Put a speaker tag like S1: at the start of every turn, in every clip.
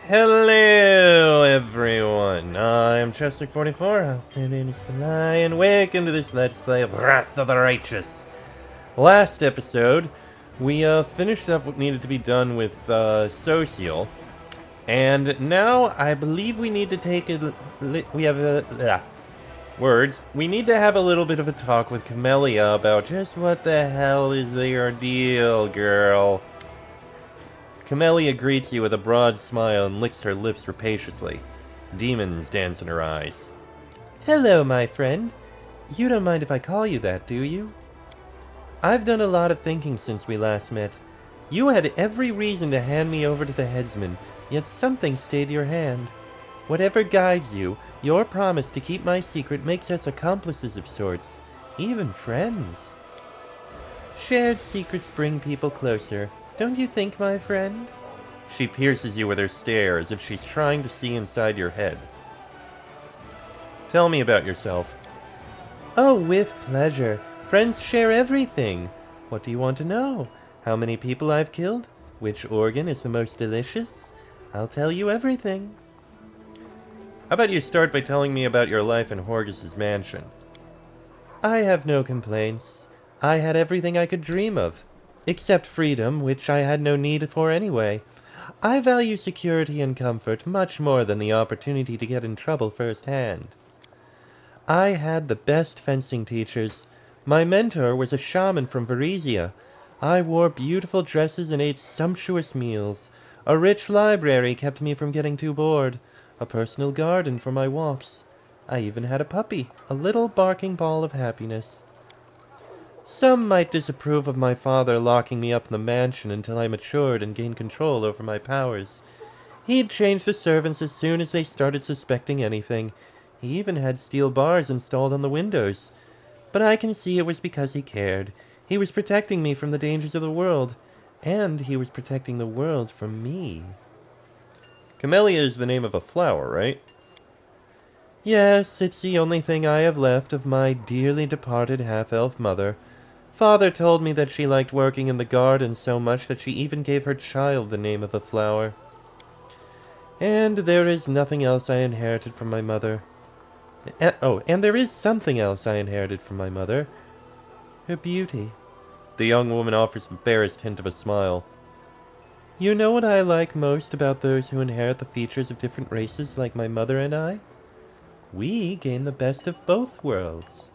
S1: Hello, everyone. I'm Chester44, outstanding is the and welcome to this Let's Play of Wrath of the Righteous. Last episode, we finished up what needed to be done with Social, and now I believe we need to take words. We need to have a little bit of a talk with Camellia about just what the hell is their deal, girl. Camellia greets you with a broad smile and licks her lips rapaciously. Demons dance in her eyes. Hello, my friend. You don't mind if I call you that, do you? I've done a lot of thinking since we last met. You had every reason to hand me over to the headsman, yet something stayed your hand. Whatever guides you, your promise to keep my secret makes us accomplices of sorts, even friends. Shared secrets bring people closer. Don't you think, my friend? She pierces you with her stare as if she's trying to see inside your head. Tell me about yourself. Oh, with pleasure. Friends share everything. What do you want to know? How many people I've killed? Which organ is the most delicious? I'll tell you everything. How about you start by telling me about your life in Horgus's mansion? I have no complaints. I had everything I could dream of. Except freedom, which I had no need for anyway. I value security and comfort much more than the opportunity to get in trouble firsthand. I had the best fencing teachers. My mentor was a shaman from Varisia. I wore beautiful dresses and ate sumptuous meals. A rich library kept me from getting too bored. A personal garden for my walks. I even had a puppy, a little barking ball of happiness. Some might disapprove of my father locking me up in the mansion until I matured and gained control over my powers. He'd change the servants as soon as they started suspecting anything. He even had steel bars installed on the windows. But I can see it was because he cared. He was protecting me from the dangers of the world. And he was protecting the world from me. Camellia is the name of a flower, right? Yes, it's the only thing I have left of my dearly departed half-elf mother. Father told me that she liked working in the garden so much that she even gave her child the name of a flower. And there is nothing else I inherited from my mother. And there is something else I inherited from my mother. Her beauty. The young woman offers the barest hint of a smile. You know what I like most about those who inherit the features of different races like my mother and I? We gain the best of both worlds.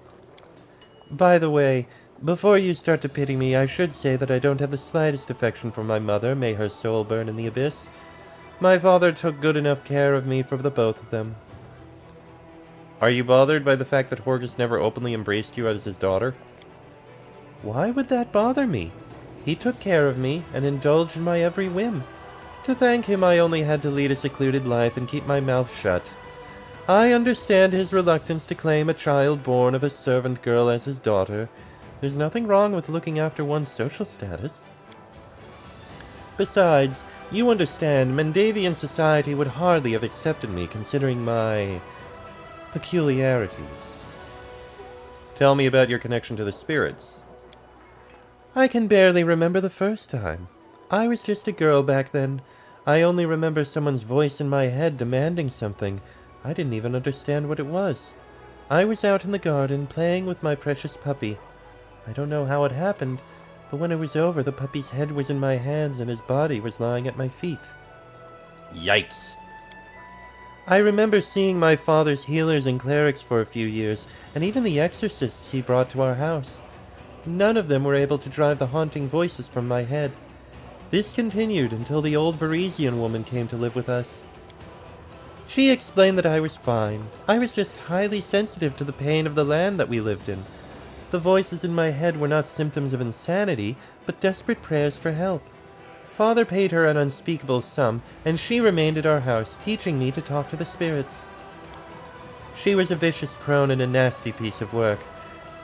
S1: By the way, before you start to pity me, I should say that I don't have the slightest affection for my mother, may her soul burn in the abyss. My father took good enough care of me for the both of them. Are you bothered by the fact that Horgus never openly embraced you as his daughter? Why would that bother me? He took care of me and indulged in my every whim. To thank him, I only had to lead a secluded life and keep my mouth shut. I understand his reluctance to claim a child born of a servant girl as his daughter. There's nothing wrong with looking after one's social status. Besides, you understand, Mendavian society would hardly have accepted me considering my peculiarities. Tell me about your connection to the spirits. I can barely remember the first time. I was just a girl back then. I only remember someone's voice in my head demanding something. I didn't even understand what it was. I was out in the garden playing with my precious puppy. I don't know how it happened, but when it was over, the puppy's head was in my hands and his body was lying at my feet. Yikes. I remember seeing my father's healers and clerics for a few years, and even the exorcists he brought to our house. None of them were able to drive the haunting voices from my head. This continued until the old Varisian woman came to live with us. She explained that I was fine. I was just highly sensitive to the pain of the land that we lived in. The voices in my head were not symptoms of insanity, but desperate prayers for help. Father paid her an unspeakable sum, and she remained at our house, teaching me to talk to the spirits. She was a vicious crone and a nasty piece of work.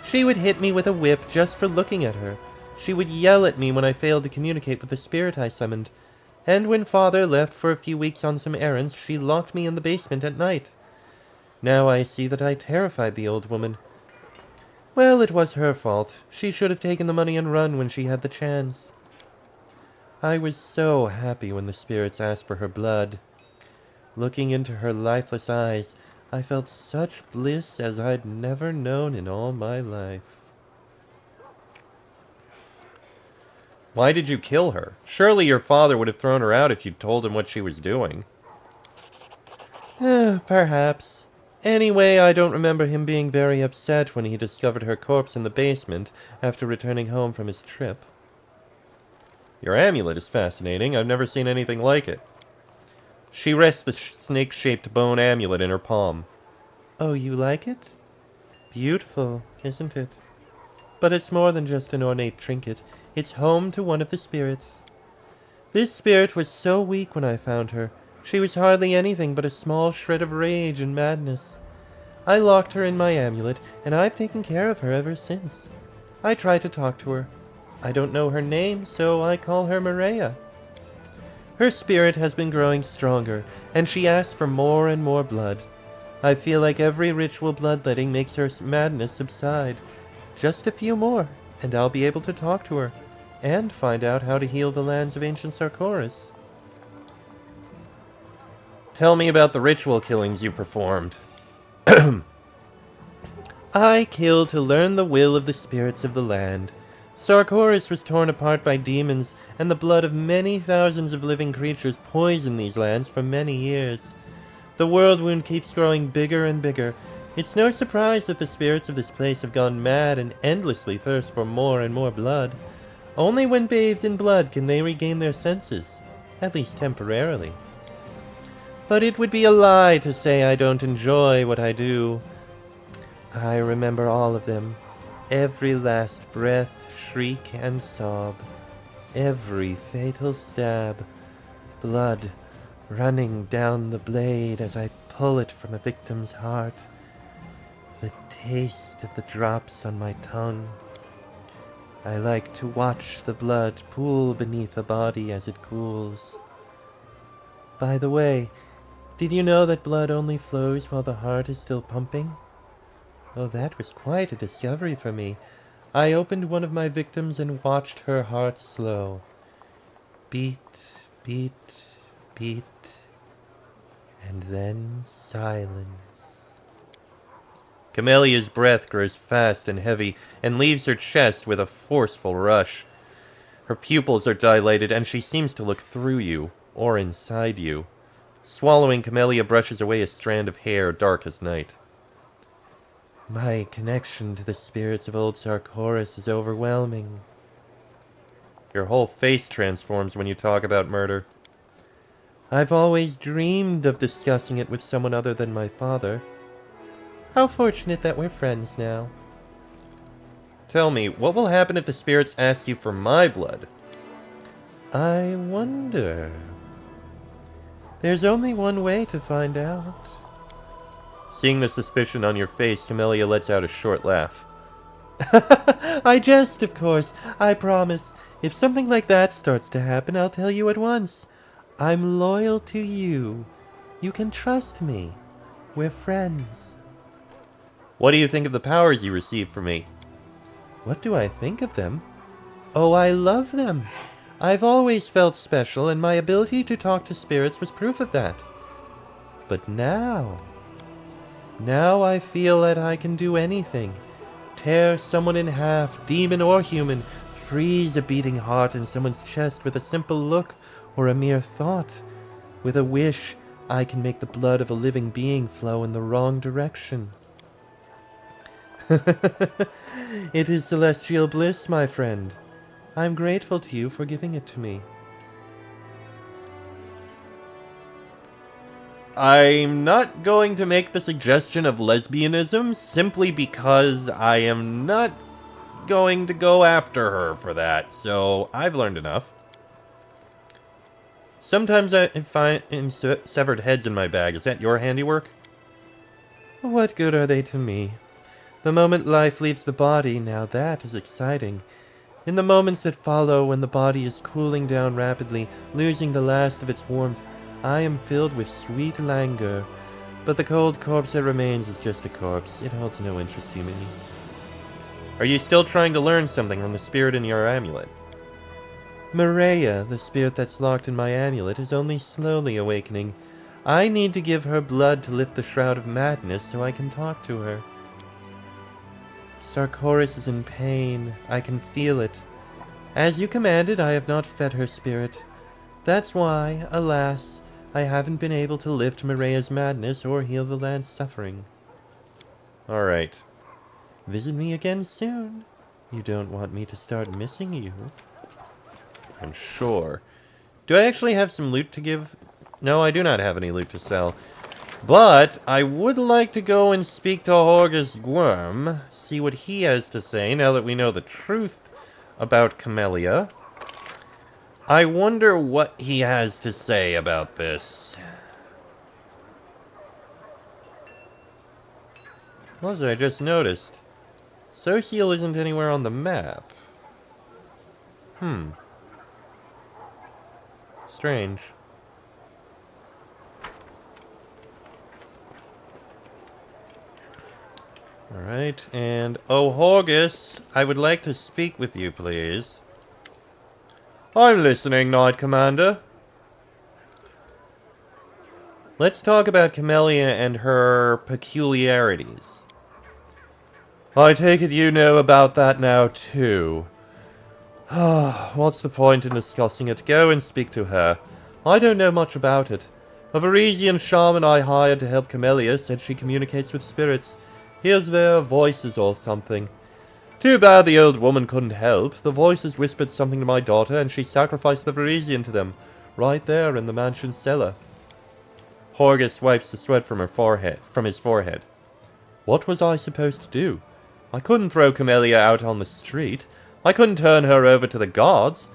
S1: She would hit me with a whip just for looking at her. She would yell at me when I failed to communicate with the spirit I summoned. And when Father left for a few weeks on some errands, she locked me in the basement at night. Now I see that I terrified the old woman. Well, it was her fault. She should have taken the money and run when she had the chance. I was so happy when the spirits asked for her blood. Looking into her lifeless eyes, I felt such bliss as I'd never known in all my life. Why did you kill her? Surely your father would have thrown her out if you'd told him what she was doing. Perhaps. Anyway, I don't remember him being very upset when he discovered her corpse in the basement after returning home from his trip. Your amulet is fascinating. I've never seen anything like it. She rests the snake-shaped bone amulet in her palm. Oh, you like it? Beautiful, isn't it? But it's more than just an ornate trinket. It's home to one of the spirits. This spirit was so weak when I found her. She was hardly anything but a small shred of rage and madness. I locked her in my amulet, and I've taken care of her ever since. I try to talk to her. I don't know her name, so I call her Maria. Her spirit has been growing stronger, and she asks for more and more blood. I feel like every ritual bloodletting makes her madness subside. Just a few more, and I'll be able to talk to her, and find out how to heal the lands of ancient Sarkoris. Tell me about the ritual killings you performed. I killed to learn the will of the spirits of the land. Sarkoris was torn apart by demons, and the blood of many thousands of living creatures poisoned these lands for many years. The world wound keeps growing bigger and bigger. It's no surprise that the spirits of this place have gone mad and endlessly thirst for more and more blood. Only when bathed in blood can they regain their senses, at least temporarily. But it would be a lie to say I don't enjoy what I do. I remember all of them, every last breath, shriek, and sob, every fatal stab, blood running down the blade as I pull it from a victim's heart, the taste of the drops on my tongue. I like to watch the blood pool beneath a body as it cools. By the way, did you know that blood only flows while the heart is still pumping? Oh, that was quite a discovery for me. I opened one of my victims and watched her heart slow. Beat, beat, beat, and then silence. Camelia's breath grows fast and heavy and leaves her chest with a forceful rush. Her pupils are dilated and she seems to look through you, or inside you. Swallowing, Camellia brushes away a strand of hair dark as night. My connection to the spirits of old Sarkoris is overwhelming. Your whole face transforms when you talk about murder. I've always dreamed of discussing it with someone other than my father. How fortunate that we're friends now. Tell me, what will happen if the spirits ask you for my blood? I wonder. There's only one way to find out. Seeing the suspicion on your face, Camellia lets out a short laugh. I jest, of course. I promise. If something like that starts to happen, I'll tell you at once. I'm loyal to you. You can trust me. We're friends. What do you think of the powers you received from me? What do I think of them? Oh, I love them. I've always felt special, and my ability to talk to spirits was proof of that. But now I feel that I can do anything. Tear someone in half, demon or human, freeze a beating heart in someone's chest with a simple look or a mere thought. With a wish, I can make the blood of a living being flow in the wrong direction. It is celestial bliss, my friend. I'm grateful to you for giving it to me. I'm not going to make the suggestion of lesbianism simply because I am not going to go after her for that, so I've learned enough. Sometimes I find severed heads in my bag. Is that your handiwork? What good are they to me? The moment life leaves the body, now that is exciting. In the moments that follow, when the body is cooling down rapidly, losing the last of its warmth, I am filled with sweet languor. But the cold corpse that remains is just a corpse. It holds no interest to me. Are you still trying to learn something from the spirit in your amulet? Maria, the spirit that's locked in my amulet, is only slowly awakening. I need to give her blood to lift the Shroud of Madness so I can talk to her. Sarkoris is in pain. I can feel it. As you commanded, I have not fed her spirit. That's why, alas, I haven't been able to lift Mirea's madness or heal the land's suffering. Alright. Visit me again soon. You don't want me to start missing you. I'm sure. Do I actually have some loot to give? No, I do not have any loot to sell. But I would like to go and speak to Horgus Gwyrm, see what he has to say now that we know the truth about Camellia. I wonder what he has to say about this. Also, I just noticed, Social isn't anywhere on the map. Strange. Alright, and... Oh, Horgus, I would like to speak with you, please. I'm listening, Knight Commander. Let's talk about Camellia and her peculiarities. I take it you know about that now, too. What's the point in discussing it? Go and speak to her. I don't know much about it. A Varisian shaman I hired to help Camellia said she communicates with spirits. Hears their voices or something. Too bad the old woman couldn't help. The voices whispered something to my daughter, and she sacrificed the Varisian to them, right there in the mansion cellar. Horgus wipes the sweat from his forehead. What was I supposed to do? I couldn't throw Camellia out on the street. I couldn't turn her over to the gods.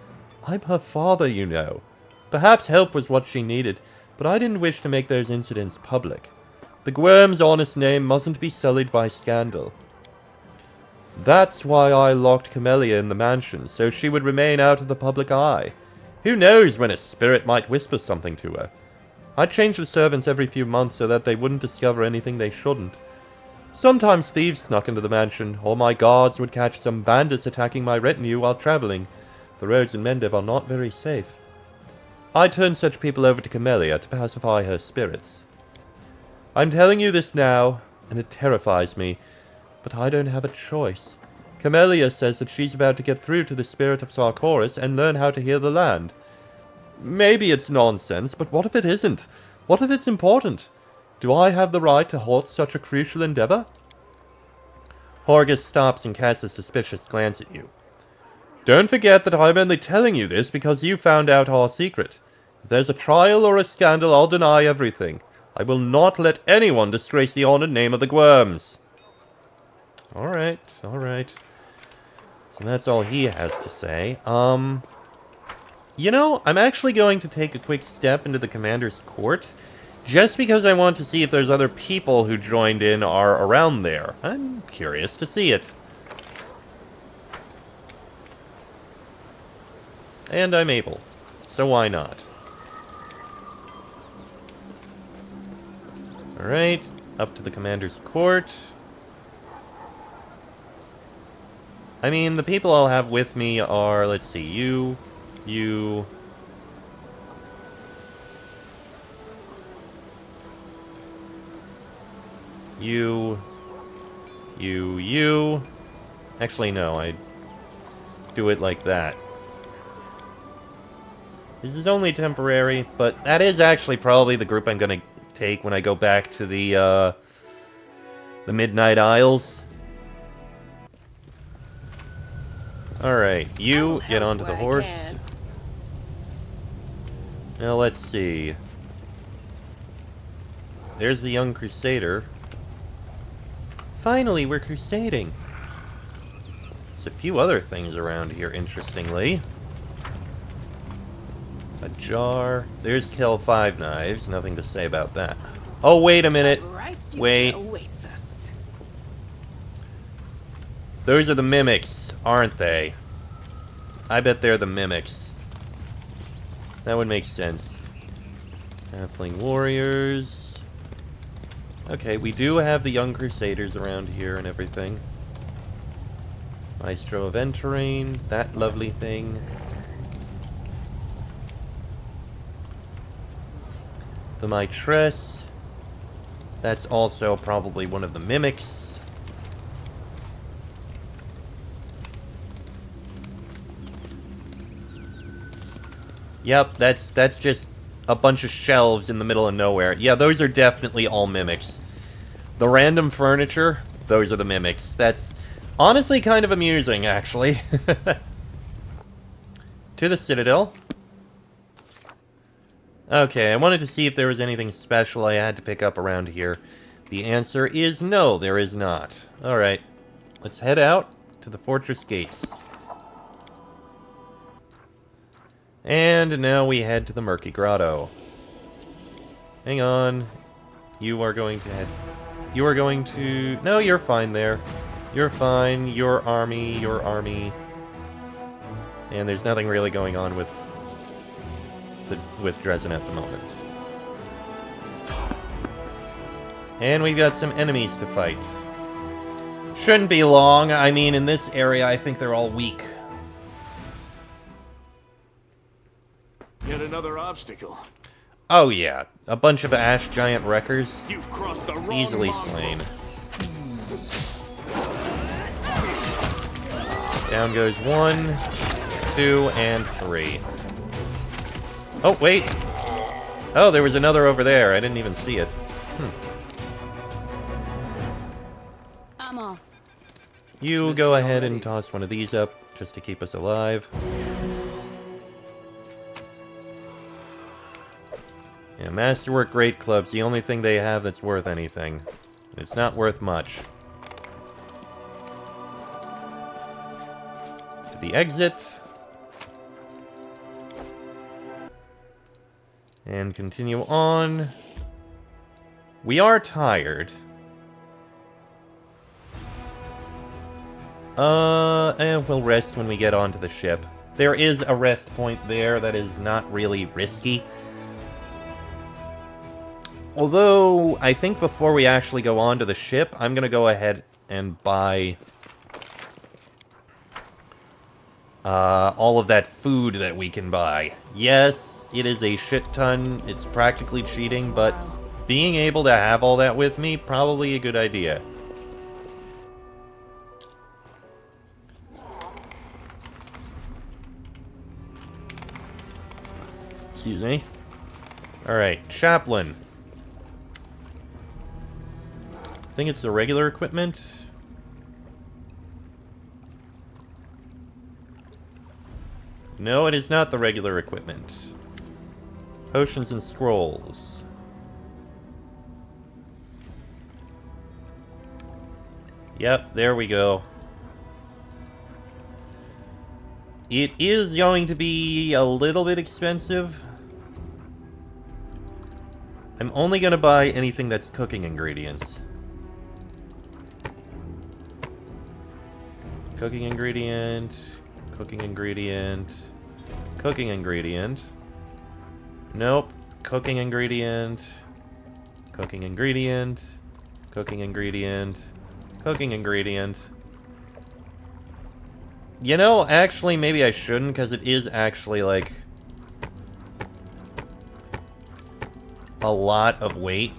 S1: I'm her father, you know. Perhaps help was what she needed, but I didn't wish to make those incidents public. The Gwyrm's honest name mustn't be sullied by scandal. That's why I locked Camellia in the mansion, so she would remain out of the public eye. Who knows when a spirit might whisper something to her? I changed the servants every few months so that they wouldn't discover anything they shouldn't. Sometimes thieves snuck into the mansion, or my guards would catch some bandits attacking my retinue while traveling. The roads in Mendev are not very safe. I turned such people over to Camellia to pacify her spirits. I'm telling you this now, and it terrifies me, but I don't have a choice. Camellia says that she's about to get through to the spirit of Sarkoris and learn how to heal the land. Maybe it's nonsense, but what if it isn't? What if it's important? Do I have the right to halt such a crucial endeavor? Horgus stops and casts a suspicious glance at you. Don't forget that I'm only telling you this because you found out our secret. If there's a trial or a scandal, I'll deny everything. I will not let anyone disgrace the honored name of the Gwyrms. Alright, alright. So that's all he has to say. You know, I'm actually going to take a quick step into the commander's court, just because I want to see if there's other people who joined in are around there. I'm curious to see it. And I'm able, so why not? Alright, up to the commander's court. I mean, the people I'll have with me are, let's see, you, you... Actually, no, I do it like that. This is only temporary, but that is actually probably the group I'm gonna take when I go back to the Midnight Isles. Alright, you get onto the horse. Now, let's see. There's the young crusader. Finally, we're crusading. There's a few other things around here, interestingly. A jar. There's Kill 5 knives. Nothing to say about that. Oh, wait a minute. Wait. Those are the mimics, aren't they? I bet they're the mimics. That would make sense. Halfling warriors. Okay, we do have the young crusaders around here and everything. Maestro of Entering, that lovely thing. The Mitress. That's also probably one of the mimics. Yep, that's just a bunch of shelves in the middle of nowhere. Yeah, those are definitely all mimics. The random furniture, those are the mimics. That's honestly kind of amusing, actually. To the Citadel. Okay, I wanted to see if there was anything special I had to pick up around here. The answer is no, there is not. Alright, let's head out to the fortress gates. And now we head to the Murky Grotto. Hang on. You are going to head... You are going to... No, you're fine there. You're fine. Your army, your army. And there's nothing really going on with Dresden at the moment. And we've got some enemies to fight. Shouldn't be long. I mean, in this area, I think they're all weak.
S2: Yet another obstacle.
S1: Oh yeah, a bunch of ash giant wreckers.
S2: You've crossed the wrong
S1: Easily
S2: mongrel.
S1: slain. Down goes 1, 2, and 3. Oh, wait! Oh, there was another over there. I didn't even see it.
S3: I'm off.
S1: You go ahead and toss one of these up, just to keep us alive. Yeah, Masterwork Great Club's the only thing they have that's worth anything. It's not worth much. To the exit. And continue on. We are tired. And we'll rest when we get onto the ship. There is a rest point there that is not really risky. Although, I think before we actually go onto the ship, I'm gonna go ahead and buy all of that food that we can buy. Yes, it is a shit ton, it's practically cheating, but being able to have all that with me, probably a good idea. Excuse me. Alright, Chaplain. I think it's the regular equipment. No, it is not the regular equipment. Potions and scrolls. Yep, there we go. It is going to be a little bit expensive. I'm only going to buy anything that's cooking ingredients. Cooking ingredient, cooking ingredient, cooking ingredient. Nope. Cooking ingredient, cooking ingredient, cooking ingredient, cooking ingredient. You know, actually, maybe I shouldn't, because it is actually, like, a lot of weight.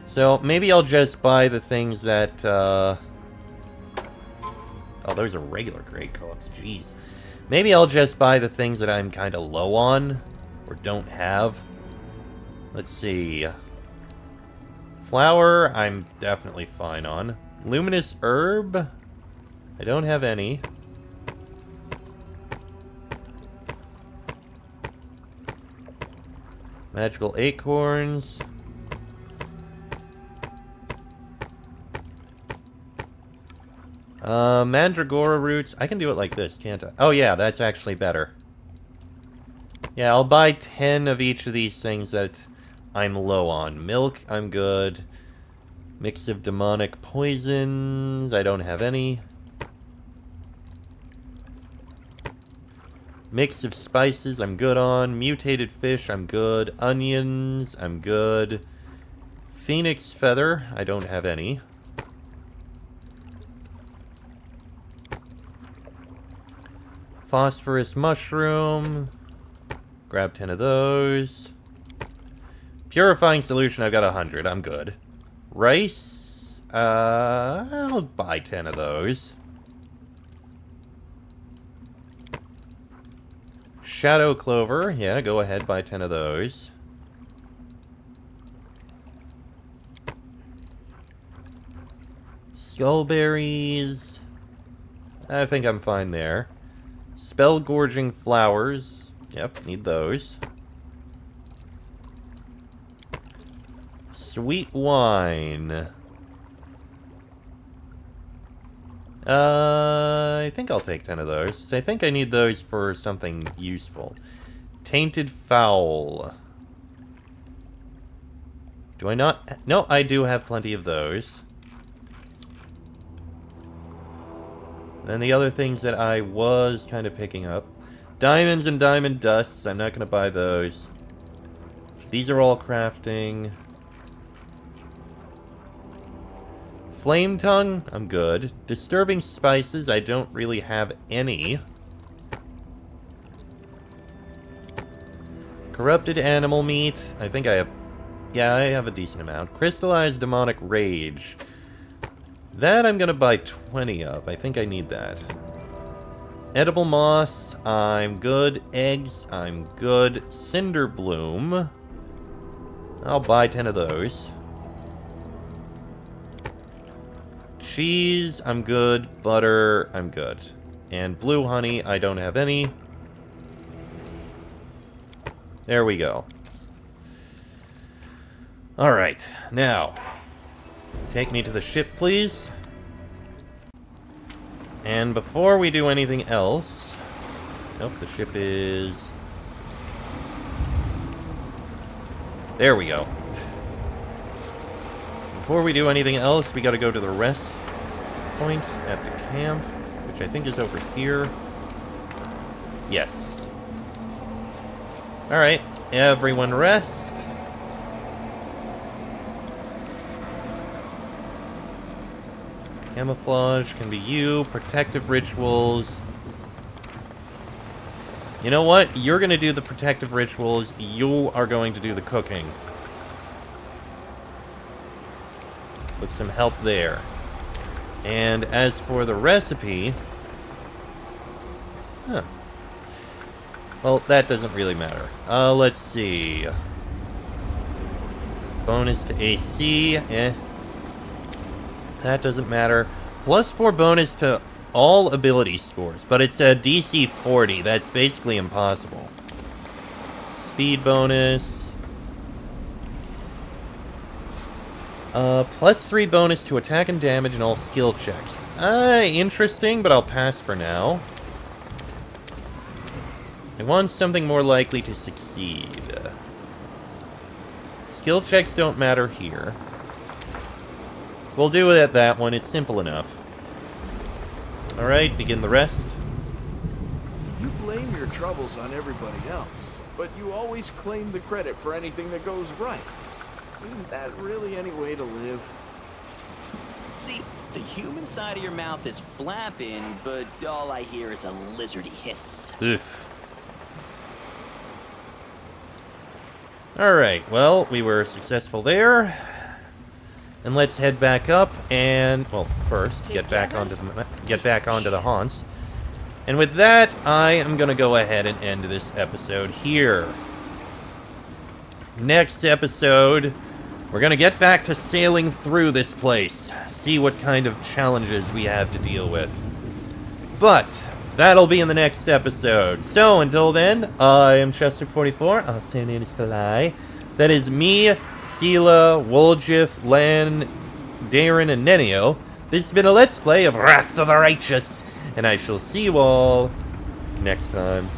S1: So, maybe I'll just buy the things that, Oh, those are regular great coats, jeez. Maybe I'll just buy the things that I'm kind of low on, or don't have. Let's see. Flour, I'm definitely fine on. Luminous herb? I don't have any. Magical acorns. Mandragora roots. I can do it like this, can't I? Oh yeah, that's actually better. Yeah, I'll buy 10 of each of these things that I'm low on. Milk, I'm good. Mix of demonic poisons. I don't have any. Mix of spices, I'm good on. Mutated fish, I'm good. Onions, I'm good. Phoenix feather, I don't have any. Phosphorus mushroom. Grab 10 of those. Purifying solution, I've got 100. I'm good. Rice, I'll buy 10 of those. Shadow clover, yeah, go ahead, buy 10 of those. Skullberries, I think I'm fine there. Spell gorging flowers, yep, need those. Sweet wine. I think I'll take 10 of those. I think I need those for something useful. Tainted fowl. Do I not? No, I do have plenty of those. Then the other things that I was kind of picking up. Diamonds and diamond dusts. I'm not going to buy those. These are all crafting. Flame tongue, I'm good. Disturbing spices, I don't really have any. Corrupted animal meat, I think I have... Yeah, I have a decent amount. Crystallized demonic rage. That I'm gonna buy 20 of. I think I need that. Edible moss, I'm good. Eggs, I'm good. Cinder bloom. I'll buy 10 of those. Cheese, I'm good. Butter, I'm good. And blue honey, I don't have any. There we go. Alright, now. Take me to the ship, please. And before we do anything else... Nope, the ship is... There we go. Before we do anything else, we gotta go to the rest point at the camp, which I think is over here. Yes. Alright, everyone rest. Camouflage can be you. Protective rituals. You know what? You're gonna do the protective rituals. You are going to do the cooking. With some help there. And as for the recipe... Huh. Well, that doesn't really matter. Let's see. Bonus to AC, That doesn't matter. +4 bonus to all ability scores, but it's a DC 40. That's basically impossible. Speed bonus. +3 bonus to attack and damage and all skill checks. Interesting, but I'll pass for now. I want something more likely to succeed. Skill checks don't matter here. We'll do it at that one, it's simple enough. Alright, begin the rest.
S2: You blame your troubles on everybody else, but you always claim the credit for anything that goes right. Is that really any way to live?
S4: See, the human side of your mouth is flapping, but all I hear is a lizardy hiss.
S1: Oof. Alright, well, we were successful there. And let's head back up and, well, first, get back onto the haunts. And with that, I am going to go ahead and end this episode here. Next episode, we're going to get back to sailing through this place. See what kind of challenges we have to deal with. But that'll be in the next episode. So until then, I am Chester44. Also known as Kalai. That is me, Sela, Woljif, Lan, Darren, and Nenio. This has been a Let's Play of Wrath of the Righteous. And I shall see you all next time.